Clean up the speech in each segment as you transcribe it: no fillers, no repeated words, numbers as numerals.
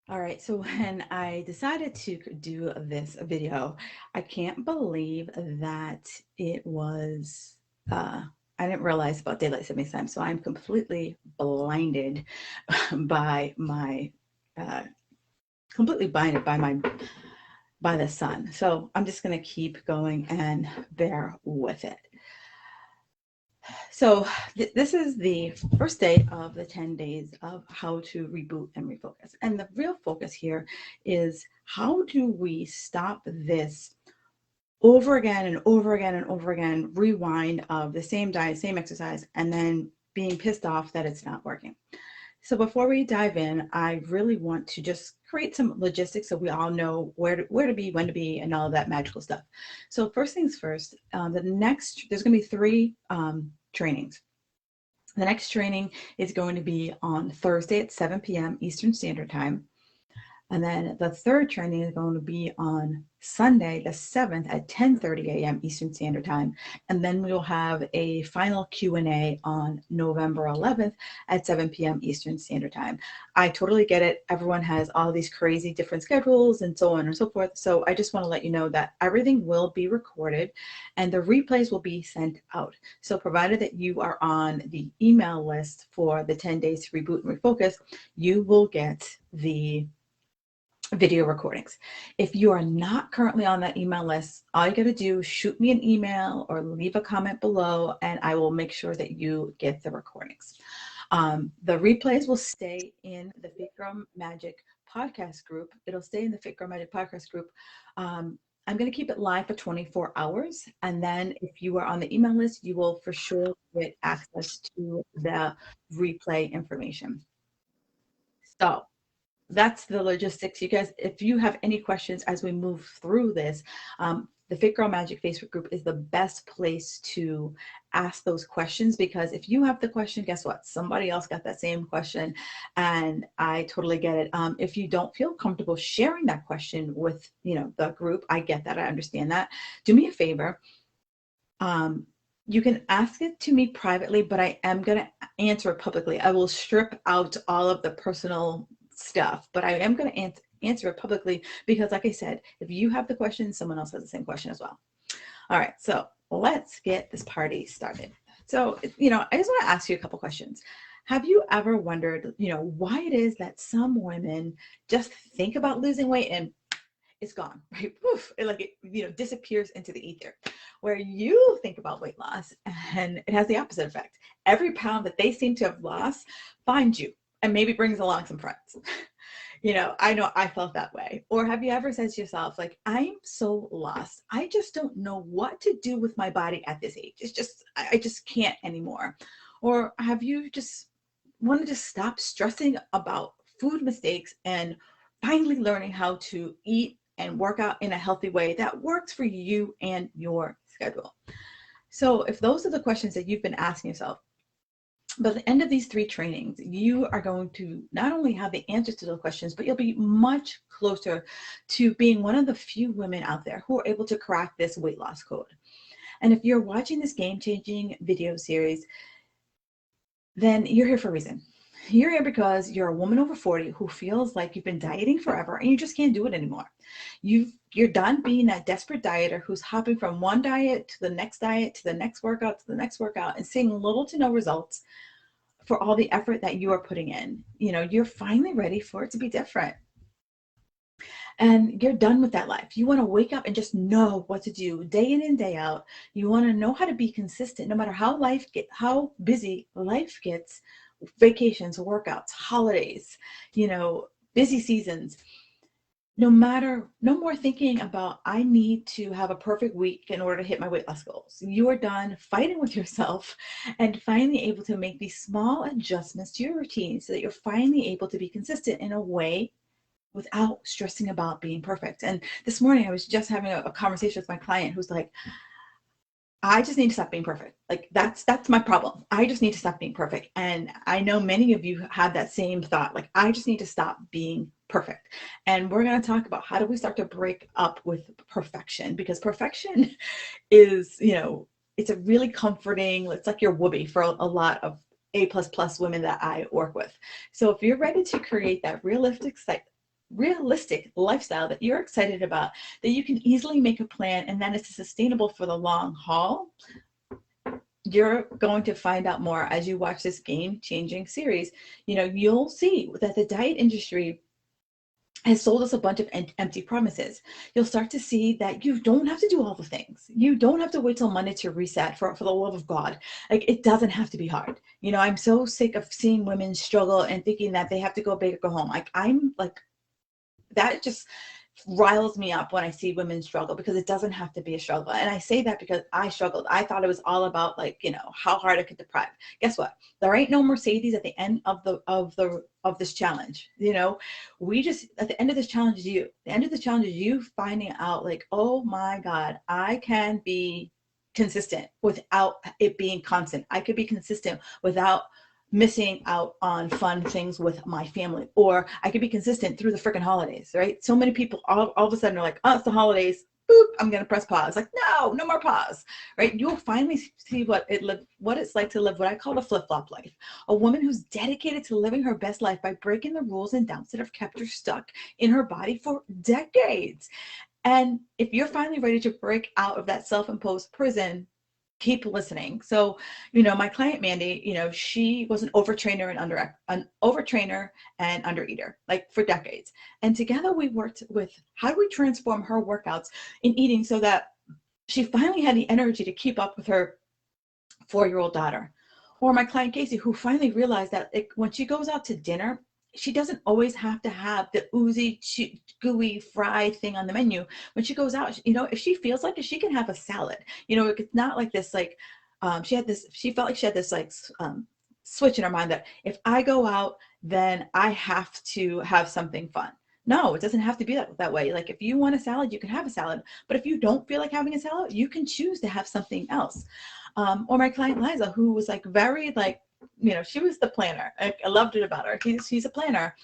All right, so when I decided to do this video, I can't believe that it was, I didn't realize about daylight savings time. So I'm completely blinded by my, uh, completely blinded by the sun. So I'm just going to keep going and bear with it. So this is the first day of the 10 days of how to reboot and refocus. And the real focus here is how do we stop this over again and over again and over again, rewind of the same diet, same exercise, and then being pissed off that it's not working. So before we dive in, I really want to just create some logistics so we all know where to be, when to be, and all of that magical stuff. So first things first, there's going to be three trainings. The next training is going to be on Thursday at 7 p.m. Eastern Standard Time. And then the third training is going to be on Sunday, the 7th at 10:30 a.m. Eastern Standard Time. And then we will have a final Q&A on November 11th at 7 p.m. Eastern Standard Time. I totally get it. Everyone has all these crazy different schedules and so on and so forth. So I just want to let you know that everything will be recorded and the replays will be sent out. So provided that you are on the email list for the 10 days to reboot and refocus, you will get the video recordings. If you are not currently on that email list, all you got to do is shoot me an email or leave a comment below, and I will make sure that you get the recordings. The replays will stay in the Fit Girl Magic podcast group. It'll stay in the Fit Girl Magic podcast group. I'm going to keep it live for 24 hours. And then if you are on the email list, you will for sure get access to the replay information. So that's the logistics. You guys, if you have any questions as we move through this, the Fit Girl Magic Facebook group is the best place to ask those questions, because if you have the question, guess what? Somebody else got that same question, and I totally get it. If you don't feel comfortable sharing that question with, the group, I get that. I understand that. Do me a favor. You can ask it to me privately, but I am going to answer it publicly. I will strip out all of the personal stuff, but I am going to answer it publicly because, like I said, if you have the question, someone else has the same question as well. All right, so let's get this party started. So, I just want to ask you a couple questions. Have you ever wondered, why it is that some women just think about losing weight and it's gone, right? Poof, it disappears into the ether. Where you think about weight loss and it has the opposite effect. Every pound that they seem to have lost finds you and maybe brings along some friends. I know I felt that way. Or have you ever said to yourself, like, I'm so lost. I just don't know what to do with my body at this age. It's just, I just can't anymore. Or have you just wanted to stop stressing about food mistakes and finally learning how to eat and work out in a healthy way that works for you and your schedule? So if those are the questions that you've been asking yourself, by the end of these three trainings, you are going to not only have the answers to those questions, but you'll be much closer to being one of the few women out there who are able to crack this weight loss code. And if you're watching this game-changing video series, then you're here for a reason. You're here because you're a woman over 40 who feels like you've been dieting forever and you just can't do it anymore. You're done being that desperate dieter who's hopping from one diet to the next diet, to the next workout, to the next workout, and seeing little to no results for all the effort that you are putting in. You're finally ready for it to be different. And you're done with that life. You want to wake up and just know what to do day in and day out. You want to know how to be consistent no matter how busy life gets, vacations, workouts, holidays, busy seasons. No more thinking about, I need to have a perfect week in order to hit my weight loss goals. You are done fighting with yourself and finally able to make these small adjustments to your routine so that you're finally able to be consistent in a way without stressing about being perfect. And this morning I was just having a conversation with my client who's like, I just need to stop being perfect. Like that's my problem. I just need to stop being perfect. And I know many of you have that same thought, like, I just need to stop being perfect. And we're going to talk about how do we start to break up with perfection, because perfection is, it's a really comforting, it's like your whoopee for a lot of A++ women that I work with. So if you're ready to create that realistic realistic lifestyle that you're excited about, that you can easily make a plan and that it's sustainable for the long haul, you're going to find out more as you watch this game-changing series. You'll see that the diet industry has sold us a bunch of empty promises. You'll start to see that you don't have to do all the things. You don't have to wait till Monday to reset, for the love of God. Like, it doesn't have to be hard. I'm so sick of seeing women struggle and thinking that they have to go big or go home. I'm like, that just riles me up when I see women struggle, because it doesn't have to be a struggle. And I say that because I struggled. I thought it was all about, like, how hard I could deprive. Guess what? There ain't no Mercedes at the end of this challenge. We just, at the end of this challenge is you. The end of the challenge is you finding out, like, oh my God, I can be consistent without it being constant. I could be consistent without missing out on fun things with my family, or I could be consistent through the freaking holidays, right? So many people all of a sudden are like, oh, it's the holidays, boop, I'm gonna press pause. Like, no more pause, right? You'll finally see what it's like to live what I call a flip-flop life. A woman who's dedicated to living her best life by breaking the rules and doubts that have kept her stuck in her body for decades. And if you're finally ready to break out of that self-imposed prison, keep listening. So, my client Mandy, she was an overtrainer and undereater, like, for decades. And together we worked with how do we transform her workouts in eating so that she finally had the energy to keep up with her 4-year-old daughter. Or my client Casey, who finally realized that when she goes out to dinner, she doesn't always have to have the oozy, gooey, fried thing on the menu. When she goes out, if she feels like it, she can have a salad. It's not like this, like, she felt like she had this, like, switch in her mind that if I go out, then I have to have something fun. No, it doesn't have to be that way. Like, if you want a salad, you can have a salad. But if you don't feel like having a salad, you can choose to have something else. Or my client Liza, who was, like, very, like, she was the planner. I loved it about her. She's a planner,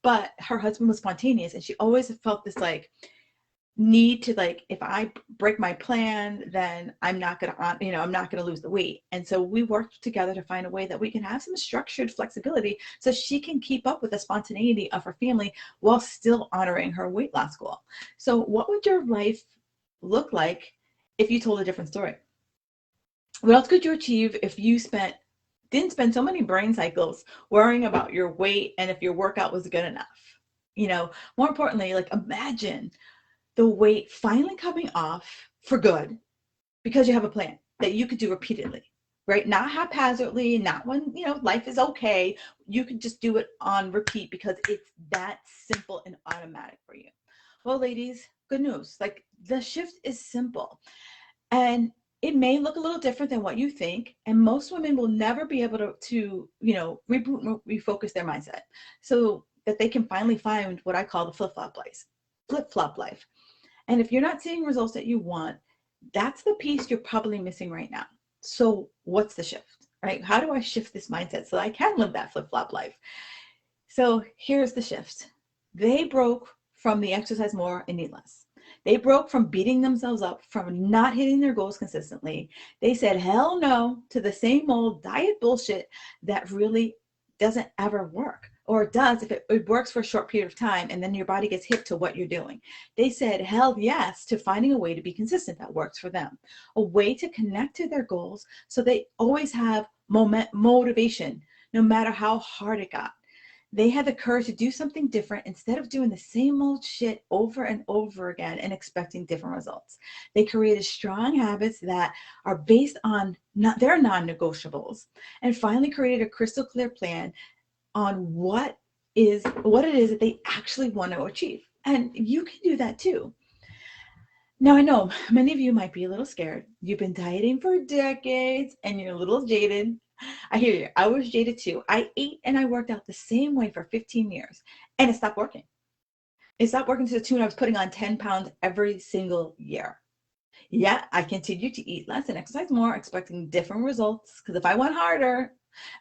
but her husband was spontaneous, and she always felt this, like, need to, like, if I break my plan, then I'm not gonna lose the weight. And so we worked together to find a way that we can have some structured flexibility so she can keep up with the spontaneity of her family while still honoring her weight loss goal. So what would your life look like if you told a different story? What else could you achieve if you didn't spend so many brain cycles worrying about your weight and if your workout was good enough? More importantly, like, imagine the weight finally coming off for good because you have a plan that you could do repeatedly, right? Not haphazardly, not when, life is okay. You could just do it on repeat because it's that simple and automatic for you. Well, ladies, good news. Like, the shift is simple. And it may look a little different than what you think, and most women will never be able to reboot and refocus their mindset so that they can finally find what I call the flip-flop life. And if you're not seeing results that you want, that's the piece you're probably missing right now. So what's the shift, right? How do I shift this mindset so that I can live that flip-flop life? So here's the shift. They broke from the exercise more and eat less. They broke from beating themselves up, from not hitting their goals consistently. They said hell no to the same old diet bullshit that really doesn't ever work. Or it does if it works for a short period of time and then your body gets hip to what you're doing. They said hell yes to finding a way to be consistent that works for them. A way to connect to their goals so they always have motivation no matter how hard it got. They had the courage to do something different instead of doing the same old shit over and over again and expecting different results. They created strong habits that are based on their non-negotiables, and finally created a crystal clear plan on what it is that they actually want to achieve. And you can do that too. Now, I know many of you might be a little scared. You've been dieting for decades and you're a little jaded. I hear you. I was jaded too. I ate and I worked out the same way for 15 years and it stopped working. It stopped working to the tune I was putting on 10 pounds every single year. Yeah, I continued to eat less and exercise more, expecting different results. Because if I went harder,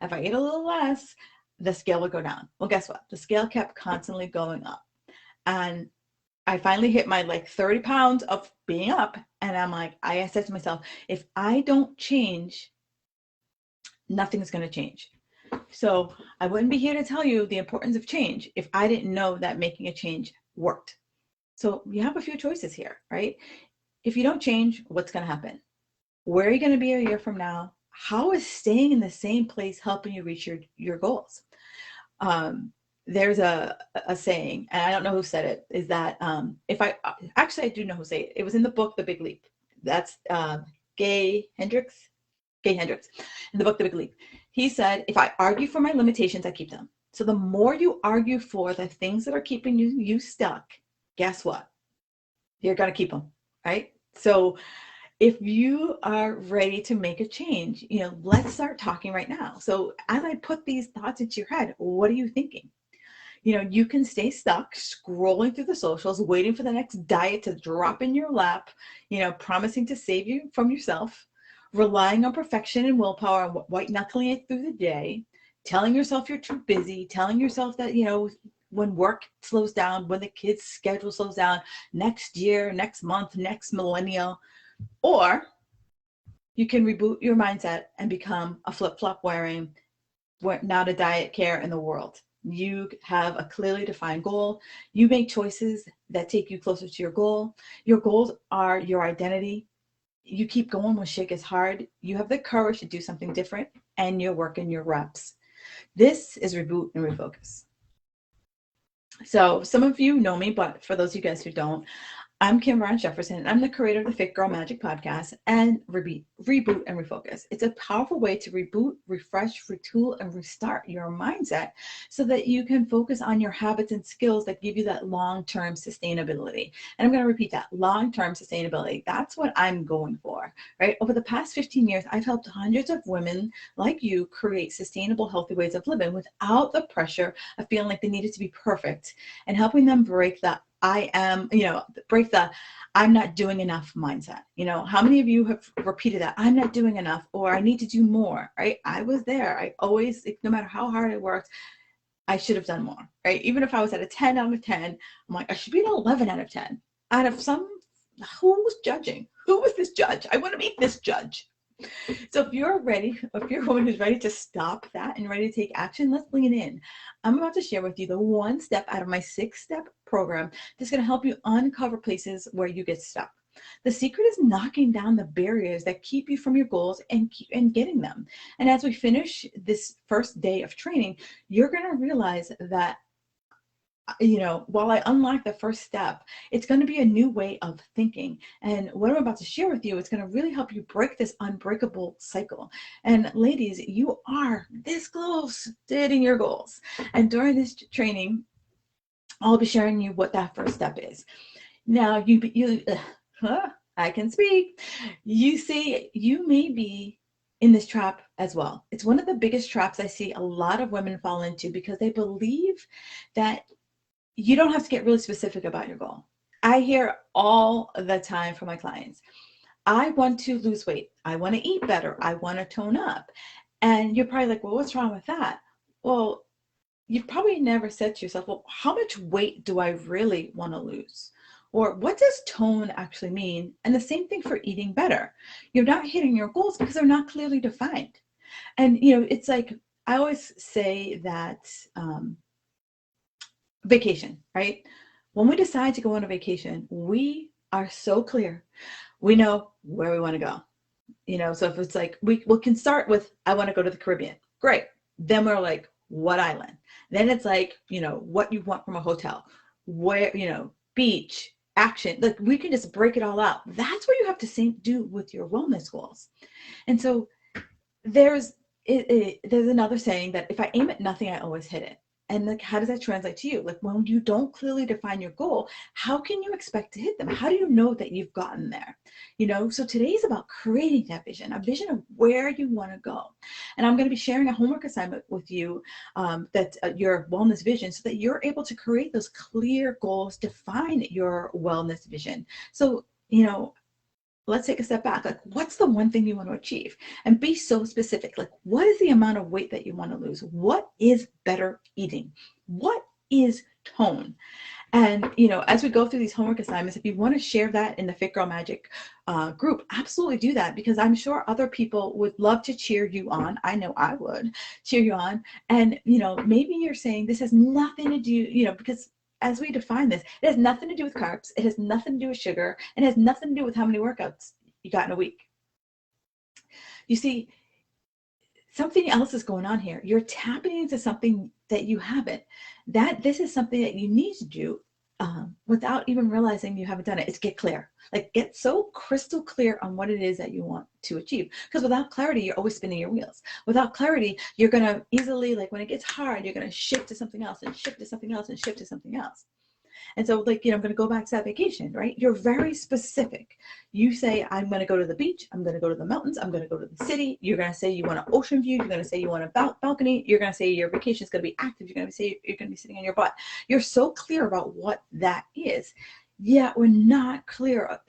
if I ate a little less, the scale would go down. Well, guess what? The scale kept constantly going up. And I finally hit my 30 pounds of being up. And I'm like, I said to myself, if I don't change, nothing's going to change. So I wouldn't be here to tell you the importance of change if I didn't know that making a change worked. So you have a few choices here, right? If you don't change, what's going to happen? Where are you going to be a year from now? How is staying in the same place helping you reach your goals? There's a saying, and I don't know who said it, is that I do know who said it. It was in the book, The Big Leap. That's Gay Hendricks. Gay Hendricks. In the book, The Big Leap. He said, if I argue for my limitations, I keep them. So the more you argue for the things that are keeping you stuck, guess what? You're going to keep them, right? So if you are ready to make a change, let's start talking right now. So as I put these thoughts into your head, what are you thinking? You can stay stuck scrolling through the socials, waiting for the next diet to drop in your lap, promising to save you from yourself, relying on perfection and willpower and white knuckling it through the day, telling yourself you're too busy, telling yourself that, when work slows down, when the kids' schedule slows down, next year, next month, next millennial. Or you can reboot your mindset and become a flip-flop wearing, not a diet care in the world. You have a clearly defined goal. You make choices that take you closer to your goal. Your goals are your identity. You keep going when shit gets hard. You have the courage to do something different, and you're working your reps. This is Reboot and Refocus. So some of you know me, but for those of you guys who don't, I'm Kim Brown Jefferson. I'm the creator of the Fit Girl Magic podcast and Reboot and Refocus. It's a powerful way to reboot, refresh, retool, and restart your mindset so that you can focus on your habits and skills that give you that long-term sustainability. And I'm going to repeat that, long-term sustainability. That's what I'm going for, right? Over the past 15 years, I've helped hundreds of women like you create sustainable, healthy ways of living without the pressure of feeling like they needed to be perfect, and helping them break that break the I'm not doing enough mindset. How many of you have repeated that? I'm not doing enough, or I need to do more, right? I was there. I always, no matter how hard I worked, I should have done more, right? Even if I was at a 10 out of 10, I'm like, I should be an 11 out of 10. Out of who was judging? Who was this judge? I want to be this judge. So if you're a woman who's ready to stop that and ready to take action, let's lean in. I'm about to share with you the one step out of my 6-step program that's going to help you uncover places where you get stuck. The secret is knocking down the barriers that keep you from your goals and getting them. And as we finish this first day of training, you're going to realize that while I unlock the first step, it's going to be a new way of thinking. And what I'm about to share with you is going to really help you break this unbreakable cycle. And ladies, you are this close to hitting your goals. And during this training, I'll be sharing you what that first step is. Now, I can speak. You see, you may be in this trap as well. It's one of the biggest traps I see a lot of women fall into because they believe that you don't have to get really specific about your goal. I hear all the time from my clients, I want to lose weight. I want to eat better. I want to tone up. And you're probably like, well, what's wrong with that? Well, you've probably never said to yourself, well, how much weight do I really want to lose? Or what does tone actually mean? And the same thing for eating better. You're not hitting your goals because they're not clearly defined. And, it's like, I always say that, vacation, right? When we decide to go on a vacation, we are so clear. We know where we want to go. So if it's like, we can start with, I want to go to the Caribbean. Great. Then we're like, what island? Then it's like, what you want from a hotel, where, beach, action. Like, we can just break it all out. That's what you have to do with your wellness goals. And so there's another saying that if I aim at nothing, I always hit it. And like, how does that translate to you? Like, when you don't clearly define your goal, how can you expect to hit them? How do you know that you've gotten there? So today's about creating that vision, a vision of where you want to go. And I'm going to be sharing a homework assignment with you, that your wellness vision, so that you're able to create those clear goals, define your wellness vision. So, let's take a step back. Like, what's the one thing you want to achieve? And be so specific. Like, what is the amount of weight that you want to lose? What is better eating? What is tone? And, as we go through these homework assignments, if you want to share that in the Fit Girl Magic group, absolutely do that, because I'm sure other people would love to cheer you on. I know I would cheer you on. And, maybe you're saying this has nothing to do, because as we define this, it has nothing to do with carbs. It has nothing to do with sugar. It has nothing to do with how many workouts you got in a week. You see, something else is going on here. You're tapping into something that you haven't. This is something that you need to do without even realizing you haven't done it. It's get clear. Like, get so crystal clear on what it is that you want to achieve. Because without clarity, you're always spinning your wheels. Without clarity, you're going to easily, like when it gets hard, you're going to shift to something else and shift to something else and shift to something else. And so, like, I'm going to go back to that vacation, right? You're very specific. You say, I'm going to go to the beach. I'm going to go to the mountains. I'm going to go to the city. You're going to say you want an ocean view. You're going to say you want a balcony. You're going to say your vacation is going to be active. You're going to say you're going to be sitting on your butt. You're so clear about what that is. Yet we're not clear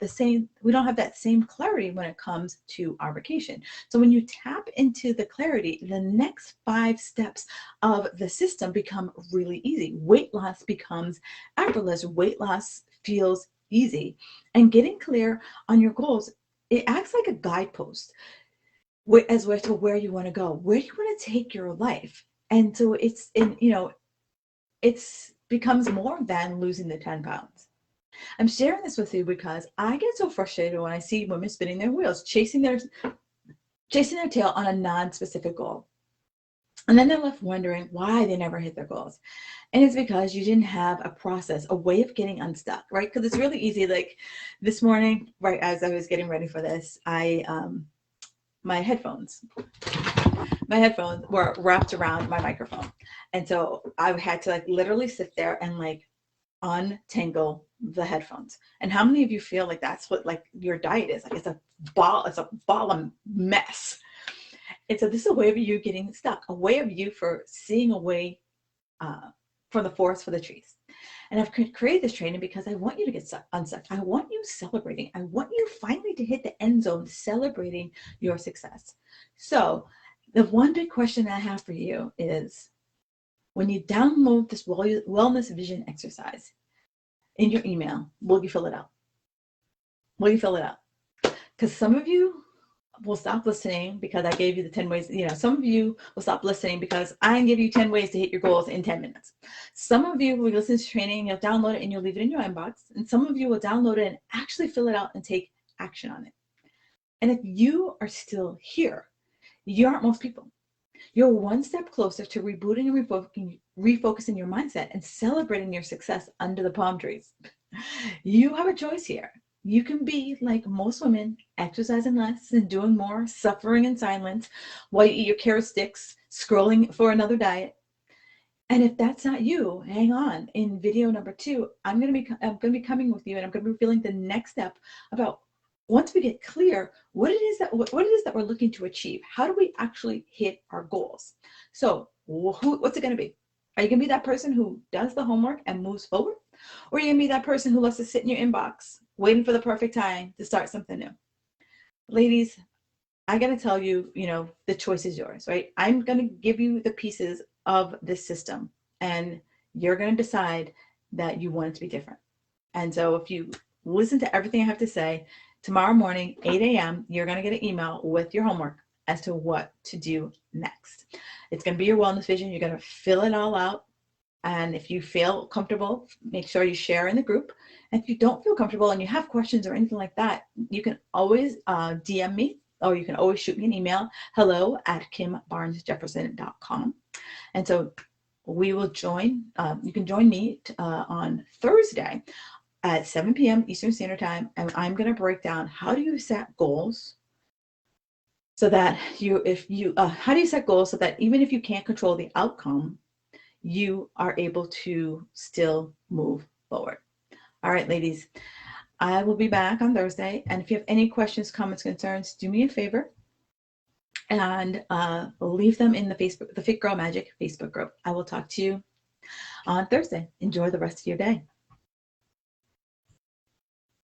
we don't have that same clarity when it comes to our vacation. So when you tap into the clarity, the next 5 steps of the system become really easy. Weight loss becomes effortless. Weight loss feels easy. And getting clear on your goals, it acts like a guidepost as to where you want to go, where you want to take your life. And so it's becomes more than losing the 10 pounds. I'm sharing this with you because I get so frustrated when I see women spinning their wheels, chasing their tail on a non-specific goal. And then they're left wondering why they never hit their goals. And it's because you didn't have a process, a way of getting unstuck, right? Because it's really easy. Like this morning, right as I was getting ready for this, my headphones were wrapped around my microphone. And so I had to like literally sit there and like untangle the headphones. And how many of you feel like that's what like your diet is? Like it's a ball of mess. And so this is a way of you getting stuck, a way of you for seeing a way from the forest for the trees. And I've created this training because I want you to get unstuck. I want you celebrating. I want you finally to hit the end zone, celebrating your success. So the one big question I have for you is, when you download this wellness vision exercise in your email, will you fill it out? Will you fill it out? Because some of you will stop listening because I gave you the 10 ways. Some of you will stop listening because I give you 10 ways to hit your goals in 10 minutes. Some of you will listen to training, you'll download it and you'll leave it in your inbox. And some of you will download it and actually fill it out and take action on it. And if you are still here, you aren't most people. You're one step closer to rebooting and refocusing your mindset and celebrating your success under the palm trees. You have a choice here. You can be like most women, exercising less and doing more, suffering in silence while you eat your carrot sticks, scrolling for another diet. And if that's not you, hang on. In video number 2, I'm going to be coming with you, and I'm going to be revealing the next step about, once we get clear what it is that we're looking to achieve, how do we actually hit our goals? So what's it going to be? Are you going to be that person who does the homework and moves forward? Or are you going to be that person who loves to sit in your inbox, waiting for the perfect time to start something new? Ladies, I got to tell you, the choice is yours, right? I'm going to give you the pieces of this system, and you're going to decide that you want it to be different. And so if you listen to everything I have to say, tomorrow morning, 8 a.m., you're going to get an email with your homework as to what to do next. It's going to be your wellness vision. You're going to fill it all out. And if you feel comfortable, make sure you share in the group. And if you don't feel comfortable and you have questions or anything like that, you can always DM me, or you can always shoot me an email, hello@kimbarnesjefferson.com. And so we will join, you can join me on Thursday at 7 p.m. Eastern Standard Time, and I'm going to break down how do you set goals so that how do you set goals so that even if you can't control the outcome, you are able to still move forward. All right, ladies, I will be back on Thursday, and if you have any questions, comments, concerns, do me a favor and leave them in the Fit Girl Magic Facebook group. I will talk to you on Thursday. Enjoy the rest of your day.